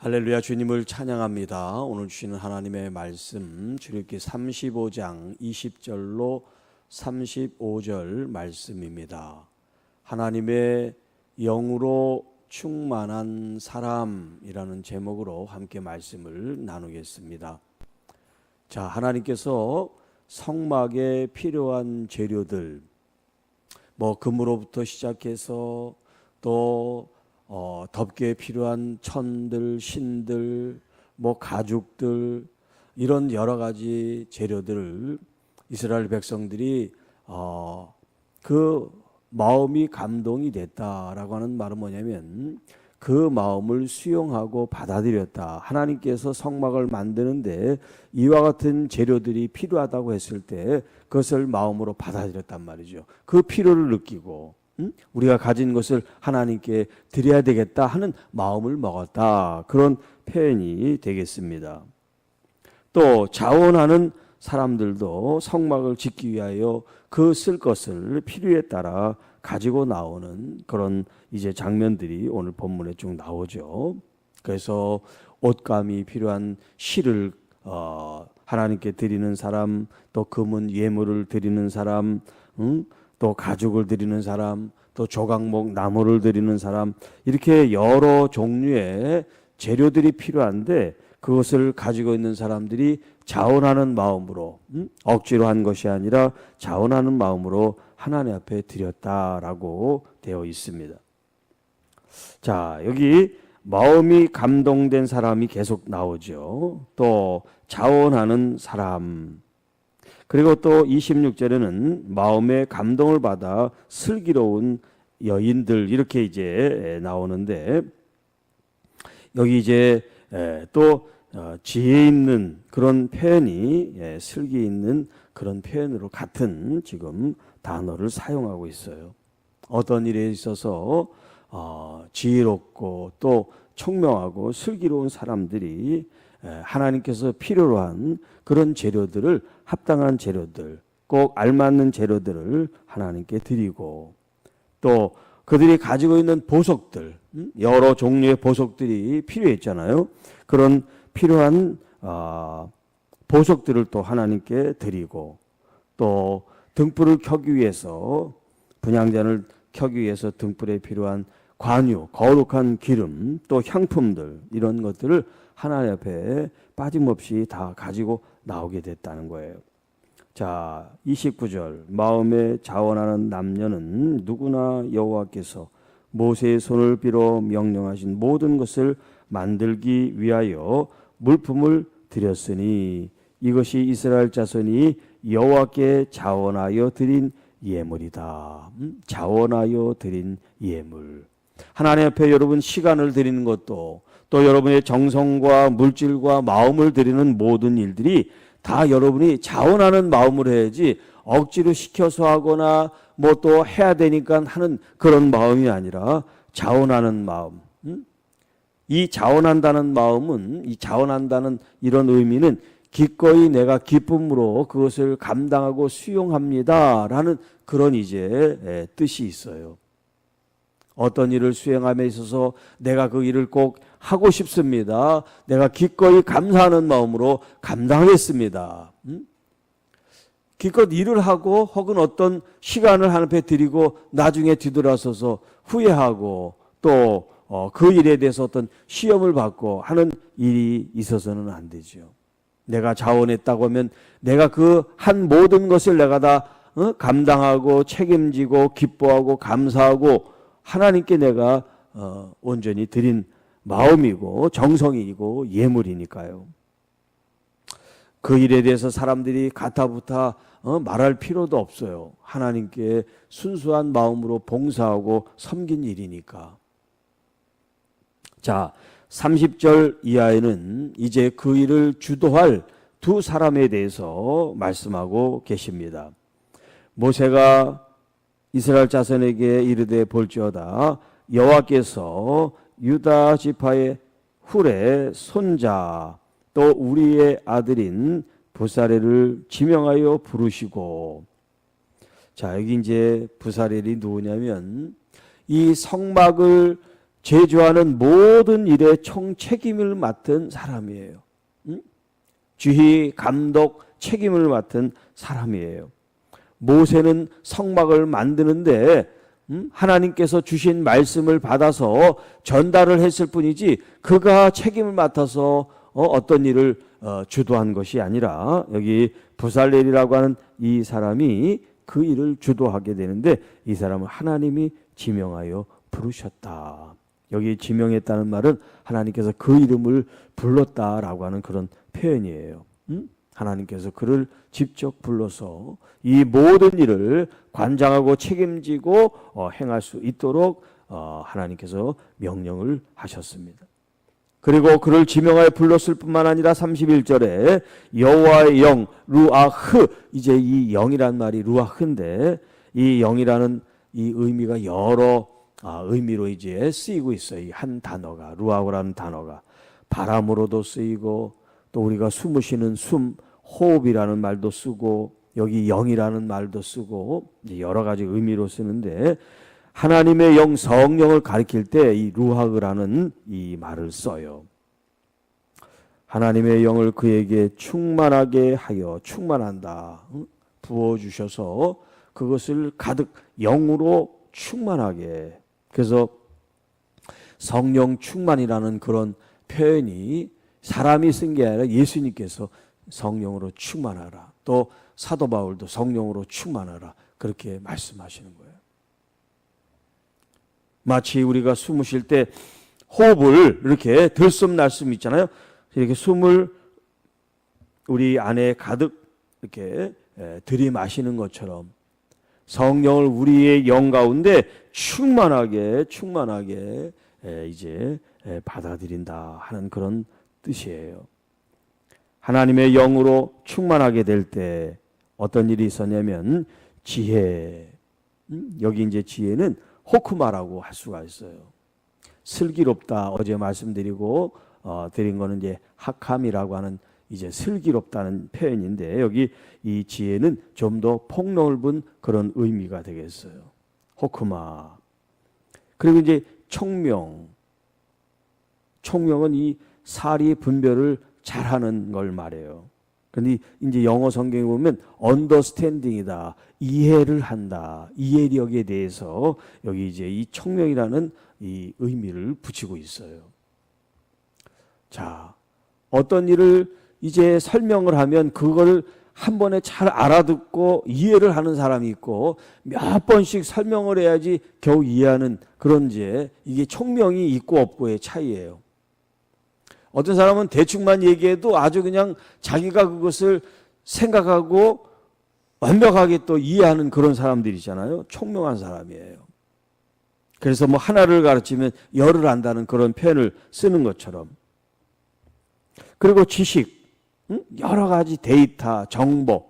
할렐루야. 주님을 찬양합니다. 오늘 주시는 하나님의 말씀 출애굽기 35장 20절로 35절 말씀입니다. 하나님의 영으로 충만한 사람이라는 제목으로 함께 말씀을 나누겠습니다. 자, 하나님께서 성막에 필요한 재료들, 금으로부터 시작해서 또 덮개에 필요한 천들, 신들, 가죽들, 이런 여러 가지 재료들을 이스라엘 백성들이 그 마음이 감동이 됐다라고 하는 말은 뭐냐면 그 마음을 수용하고 받아들였다. 하나님께서 성막을 만드는데 이와 같은 재료들이 필요하다고 했을 때 그것을 마음으로 받아들였단 말이죠. 그 필요를 느끼고 우리가 가진 것을 하나님께 드려야 되겠다 하는 마음을 먹었다. 그런 표현이 되겠습니다. 또 자원하는 사람들도 성막을 짓기 위하여 그 쓸 것을 필요에 따라 가지고 나오는 그런 이제 장면들이 오늘 본문에 쭉 나오죠. 그래서 옷감이 필요한 실을 하나님께 드리는 사람, 또 금은 예물을 드리는 사람, 또 가죽을 드리는 사람, 또 조각목 나무를 드리는 사람, 이렇게 여러 종류의 재료들이 필요한데 그것을 가지고 있는 사람들이 자원하는 마음으로, 억지로 한 것이 아니라 자원하는 마음으로 하나님 앞에 드렸다라고 되어 있습니다. 자, 여기 마음이 감동된 사람이 계속 나오죠. 또 자원하는 사람, 그리고 또 26절에는 마음의 감동을 받아 슬기로운 여인들, 이렇게 이제 나오는데 여기 이제 또 지혜 있는 그런 표현이 슬기 있는 그런 표현으로 같은 지금 단어를 사용하고 있어요. 어떤 일에 있어서 지혜롭고 또 총명하고 슬기로운 사람들이 하나님께서 필요로 한 그런 재료들을, 합당한 재료들, 꼭 알맞는 재료들을 하나님께 드리고, 또 그들이 가지고 있는 보석들, 여러 종류의 보석들이 필요했잖아요. 그런 필요한 보석들을 또 하나님께 드리고, 또 등불을 켜기 위해서, 분향잔을 켜기 위해서 등불에 필요한 관유, 거룩한 기름, 또 향품들, 이런 것들을 하나님 앞에 빠짐없이 다 가지고 나오게 됐다는 거예요. 자, 29절, 마음에 자원하는 남녀는 누구나 여호와께서 모세의 손을 빌어 명령하신 모든 것을 만들기 위하여 물품을 드렸으니 이것이 이스라엘 자손이 여호와께 자원하여 드린 예물이다. 자원하여 드린 예물. 하나님 앞에 여러분 시간을 드리는 것도, 또 여러분의 정성과 물질과 마음을 드리는 모든 일들이 다 여러분이 자원하는 마음으로 해야지 억지로 시켜서 하거나 또 해야 되니까 하는 그런 마음이 아니라 자원하는 마음. 이 자원한다는 마음은, 이 자원한다는 이런 의미는 기꺼이 내가 기쁨으로 그것을 감당하고 수용합니다 라는 그런 이제 뜻이 있어요. 어떤 일을 수행함에 있어서 내가 그 일을 꼭 하고 싶습니다. 내가 기꺼이 감사하는 마음으로 감당하겠습니다. 기껏 일을 하고 혹은 어떤 시간을 하나님 앞에 드리고 나중에 뒤돌아서서 후회하고 또 그 일에 대해서 어떤 시험을 받고 하는 일이 있어서는 안 되죠. 내가 자원했다고 하면 내가 그 한 모든 것을 내가 다 감당하고 책임지고 기뻐하고 감사하고 하나님께 내가 온전히 드린 마음이고 정성이고 예물이니까요. 그 일에 대해서 사람들이 가타부타 말할 필요도 없어요. 하나님께 순수한 마음으로 봉사하고 섬긴 일이니까. 자, 30절 이하에는 이제 그 일을 주도할 두 사람에 대해서 말씀하고 계십니다. 모세가 이스라엘 자손에게 이르되 볼지어다 여호와께서 유다 지파의 훌의 손자 또 우리의 아들인 부사렐을 지명하여 부르시고. 자, 여기 이제 부사렐이 누구냐면 이 성막을 제주하는 모든 일에 총책임을 맡은 사람이에요. 주희, 감독, 책임을 맡은 사람이에요. 모세는 성막을 만드는데 하나님께서 주신 말씀을 받아서 전달을 했을 뿐이지 그가 책임을 맡아서 어떤 일을 주도한 것이 아니라 여기 부살렐이라고 하는 이 사람이 그 일을 주도하게 되는데 이 사람을 하나님이 지명하여 부르셨다. 여기 지명했다는 말은 하나님께서 그 이름을 불렀다라고 하는 그런 표현이에요. 하나님께서 그를 직접 불러서 이 모든 일을 관장하고 책임지고 행할 수 있도록 하나님께서 명령을 하셨습니다. 그리고 그를 지명하여 불렀을 뿐만 아니라 31절에 여호와의 영 루아흐, 이제 이 영이란 말이 루아흐인데 이 영이라는 이 의미가 여러 의미로 이제 쓰이고 있어요. 이 한 단어가, 루아흐라는 단어가 바람으로도 쓰이고 또 우리가 숨을 쉬는 숨, 호흡이라는 말도 쓰고 여기 영이라는 말도 쓰고 여러 가지 의미로 쓰는데 하나님의 영, 성령을 가리킬 때 이 루하그라는 이 말을 써요. 하나님의 영을 그에게 충만하게 하여, 충만한다, 부어주셔서 그것을 가득 영으로 충만하게. 그래서 성령 충만이라는 그런 표현이 사람이 쓴 게 아니라 예수님께서 성령으로 충만하라, 또 사도 바울도 성령으로 충만하라, 그렇게 말씀하시는 거예요. 마치 우리가 숨을 쉴 때 호흡을 이렇게 들숨 날숨 있잖아요. 이렇게 숨을 우리 안에 가득 이렇게 들이마시는 것처럼 성령을 우리의 영 가운데 충만하게 이제 받아들인다 하는 그런 뜻이에요. 하나님의 영으로 충만하게 될 때 어떤 일이 있었냐면 지혜, 여기 이제 지혜는 호크마라고 할 수가 있어요. 슬기롭다, 어제 말씀드리고 드린 거는 이제 하캄이라고 하는 이제 슬기롭다는 표현인데 여기 이 지혜는 좀 더 폭넓은 그런 의미가 되겠어요. 호크마. 그리고 이제 총명은 이 사리 분별을 잘하는 걸 말해요. 그런데 이제 영어 성경에 보면 understanding이다, 이해를 한다, 이해력에 대해서 여기 이제 이 총명이라는 이 의미를 붙이고 있어요. 자, 어떤 일을 이제 설명을 하면 그걸 한 번에 잘 알아듣고 이해를 하는 사람이 있고 몇 번씩 설명을 해야지 겨우 이해하는 그런 이게 총명이 있고 없고의 차이예요. 어떤 사람은 대충만 얘기해도 아주 그냥 자기가 그것을 생각하고 완벽하게 또 이해하는 그런 사람들이잖아요. 총명한 사람이에요. 그래서 뭐 하나를 가르치면 열을 안다는 그런 표현을 쓰는 것처럼. 그리고 지식, 여러 가지 데이터, 정보,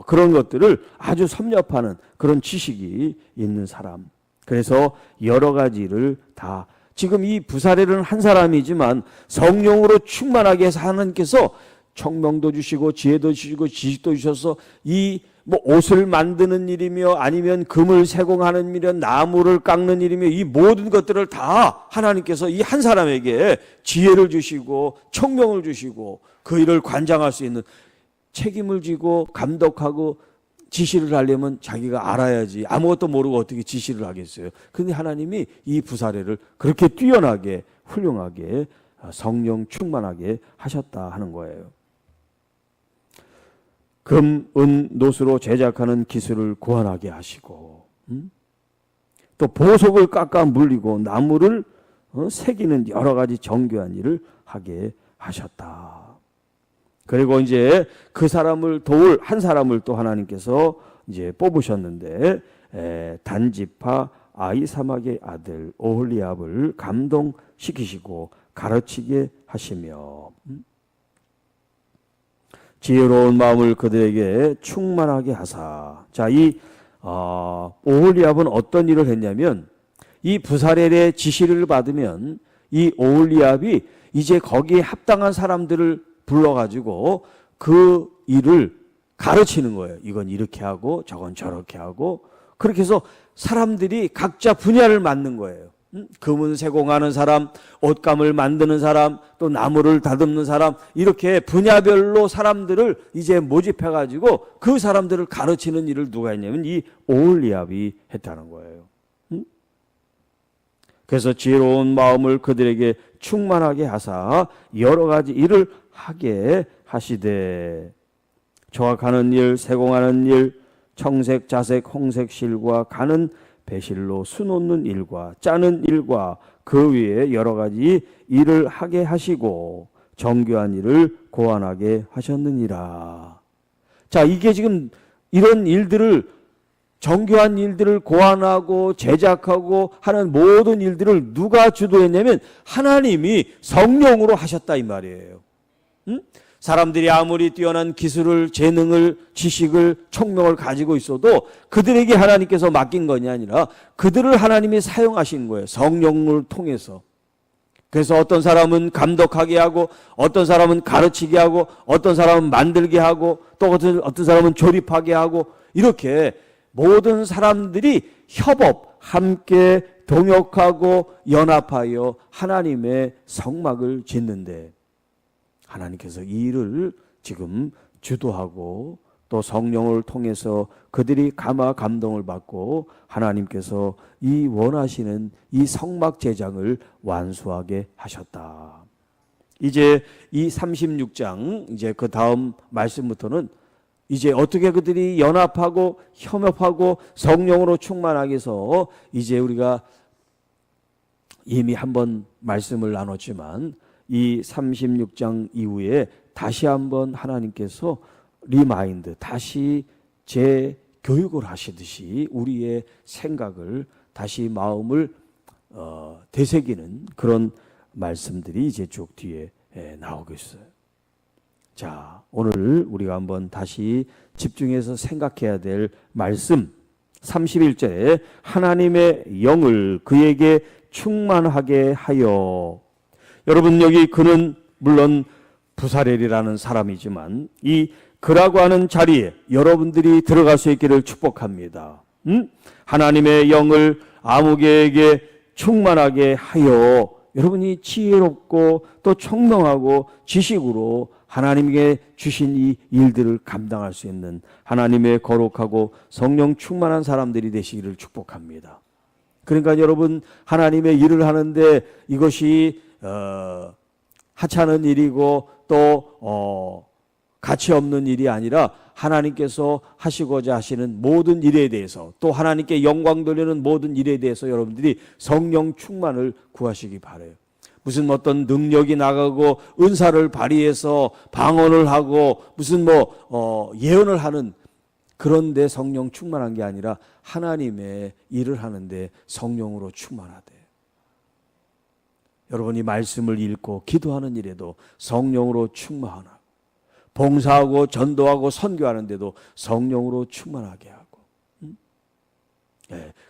그런 것들을 아주 섭렵하는 그런 지식이 있는 사람. 그래서 여러 가지를 다, 지금 이 부사렐은 한 사람이지만 성령으로 충만하게 해서 하나님께서 총명도 주시고 지혜도 주시고 지식도 주셔서 이 뭐 옷을 만드는 일이며 아니면 금을 세공하는 일이며 나무를 깎는 일이며 이 모든 것들을 다 하나님께서 이 한 사람에게 지혜를 주시고 총명을 주시고 그 일을 관장할 수 있는 책임을 지고 감독하고 지시를 하려면 자기가 알아야지, 아무것도 모르고 어떻게 지시를 하겠어요. 그런데 하나님이 이 부사렐을 그렇게 뛰어나게 훌륭하게 성령 충만하게 하셨다 하는 거예요. 금, 은, 노수로 제작하는 기술을 고안하게 하시고 또 보석을 깎아 물리고 나무를 새기는 여러 가지 정교한 일을 하게 하셨다. 그리고 이제 그 사람을 도울 한 사람을 또 하나님께서 이제 뽑으셨는데 단지파 아히사막의 아들 오홀리압을 감동시키시고 가르치게 하시며 지혜로운 마음을 그들에게 충만하게 하사. 자, 이 오홀리압은 어떤 일을 했냐면 이 부사렐의 지시를 받으면 이 오홀리압이 이제 거기에 합당한 사람들을 불러가지고 그 일을 가르치는 거예요. 이건 이렇게 하고 저건 저렇게 하고, 그렇게 해서 사람들이 각자 분야를 맡는 거예요. 금은 세공하는 사람, 옷감을 만드는 사람, 또 나무를 다듬는 사람, 이렇게 분야별로 사람들을 이제 모집해가지고 그 사람들을 가르치는 일을 누가 했냐면 이 오홀리압이 했다는 거예요. 그래서 지혜로운 마음을 그들에게 충만하게 하사 여러 가지 일을 하게 하시되, 저와 가는 일, 세공하는 일, 청색, 자색, 홍색 실과 가는 배실로 수놓는 일과 짜는 일과 그 위에 여러 가지 일을 하게 하시고 정교한 일을 고안하게 하셨느니라. 자, 이게 지금 이런 일들을, 정교한 일들을 고안하고 제작하고 하는 모든 일들을 누가 주도했냐면 하나님이 성령으로 하셨다 이 말이에요. 사람들이 아무리 뛰어난 기술을, 재능을, 지식을, 총명을 가지고 있어도 그들에게 하나님께서 맡긴 것이 아니라 그들을 하나님이 사용하신 거예요. 성령을 통해서. 그래서 어떤 사람은 감독하게 하고, 어떤 사람은 가르치게 하고, 어떤 사람은 만들게 하고, 또 어떤 사람은 조립하게 하고, 이렇게 모든 사람들이 협업, 함께 동역하고 연합하여 하나님의 성막을 짓는데, 하나님께서 이 일을 지금 주도하고 또 성령을 통해서 그들이 감화 감동을 받고 하나님께서 이 원하시는 이 성막 제장을 완수하게 하셨다. 이제 이 36장 이제 그 다음 말씀부터는 이제 어떻게 그들이 연합하고 협업하고 성령으로 충만하게 해서 이제 우리가 이미 한번 말씀을 나눴지만 이 36장 이후에 다시 한번 하나님께서 리마인드, 다시 재교육을 하시듯이 우리의 생각을 다시 마음을 되새기는 그런 말씀들이 이제 쭉 뒤에 나오고 있어요. 자, 오늘 우리가 한번 다시 집중해서 생각해야 될 말씀 31절에 하나님의 영을 그에게 충만하게 하여. 여러분, 여기 그는 물론 부사렐이라는 사람이지만 이 그라고 하는 자리에 여러분들이 들어갈 수 있기를 축복합니다. 하나님의 영을 아무개에게 충만하게 하여 여러분이 지혜롭고 또 총명하고 지식으로 하나님께 주신 이 일들을 감당할 수 있는 하나님의 거룩하고 성령 충만한 사람들이 되시기를 축복합니다. 그러니까 여러분, 하나님의 일을 하는데 이것이 하찮은 일이고 또 가치 없는 일이 아니라 하나님께서 하시고자 하시는 모든 일에 대해서, 또 하나님께 영광 돌리는 모든 일에 대해서 여러분들이 성령 충만을 구하시기 바라요. 무슨 어떤 능력이 나가고 은사를 발휘해서 방언을 하고 무슨 예언을 하는 그런 데 성령 충만한 게 아니라 하나님의 일을 하는데 성령으로 충만하대. 여러분이 말씀을 읽고 기도하는 일에도 성령으로 충만하고, 봉사하고 전도하고 선교하는 데도 성령으로 충만하게 하고,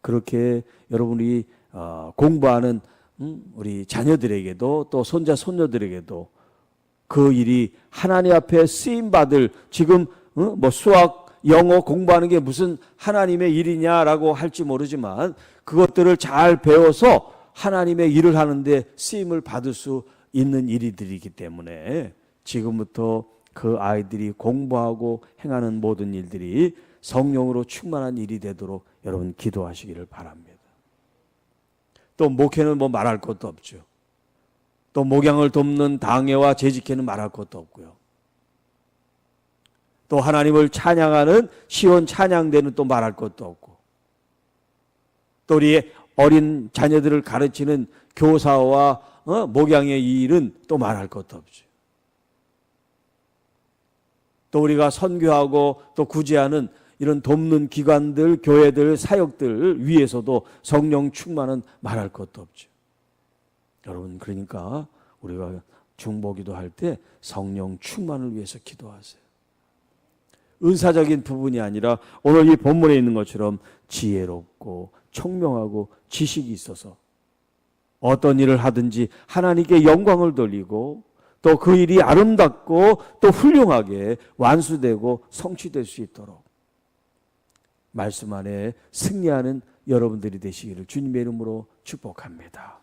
그렇게 여러분이 공부하는 우리 자녀들에게도 또 손자 손녀들에게도 그 일이 하나님 앞에 쓰임받을, 지금 수학 영어 공부하는 게 무슨 하나님의 일이냐라고 할지 모르지만 그것들을 잘 배워서 하나님의 일을 하는데 쓰임을 받을 수 있는 일들이기 때문에 지금부터 그 아이들이 공부하고 행하는 모든 일들이 성령으로 충만한 일이 되도록 여러분 기도하시기를 바랍니다. 또 목회는 말할 것도 없죠. 또 목양을 돕는 당회와 재직회는 말할 것도 없고요. 또 하나님을 찬양하는 시온 찬양대는 또 말할 것도 없고, 또 우리 어린 자녀들을 가르치는 교사와 목양의 이 일은 또 말할 것도 없죠. 또 우리가 선교하고 또 구제하는 이런 돕는 기관들, 교회들, 사역들 위에서도 성령 충만은 말할 것도 없죠. 여러분, 그러니까 우리가 중보기도 할 때 성령 충만을 위해서 기도하세요. 은사적인 부분이 아니라 오늘 이 본문에 있는 것처럼 지혜롭고 총명하고 지식이 있어서 어떤 일을 하든지 하나님께 영광을 돌리고 또 그 일이 아름답고 또 훌륭하게 완수되고 성취될 수 있도록 말씀 안에 승리하는 여러분들이 되시기를 주님의 이름으로 축복합니다.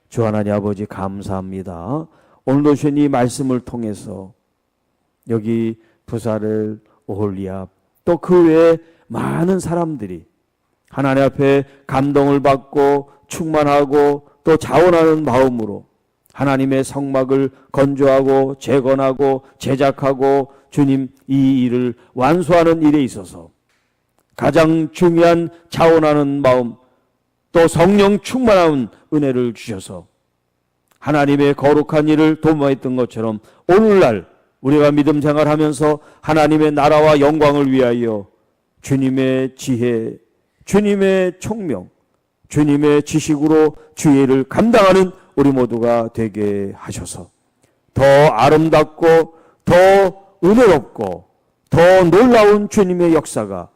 주 하나님 아버지 감사합니다. 오늘도 주님 이 말씀을 통해서 여기 부사렐, 오홀리압 또 그 외에 많은 사람들이 하나님 앞에 감동을 받고 충만하고 또 자원하는 마음으로 하나님의 성막을 건조하고 재건하고 제작하고 주님 이 일을 완수하는 일에 있어서 가장 중요한 자원하는 마음 또 성령 충만한 은혜를 주셔서 하나님의 거룩한 일을 도모했던 것처럼 오늘날 우리가 믿음 생활하면서 하나님의 나라와 영광을 위하여 주님의 지혜, 주님의 총명, 주님의 지식으로 주의 일을 감당하는 우리 모두가 되게 하셔서 더 아름답고 더 은혜롭고 더 놀라운 주님의 역사가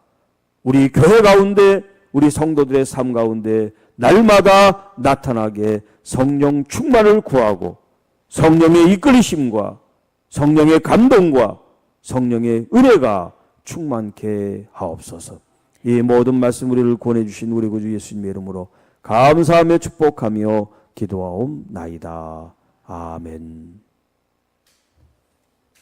우리 교회 가운데 우리 성도들의 삶 가운데 날마다 나타나게 성령 충만을 구하고 성령의 이끌리심과 성령의 감동과 성령의 은혜가 충만케 하옵소서. 이 모든 말씀 우리를 권해주신 우리 구주 예수님의 이름으로 감사하며 축복하며 기도하옵나이다. 아멘.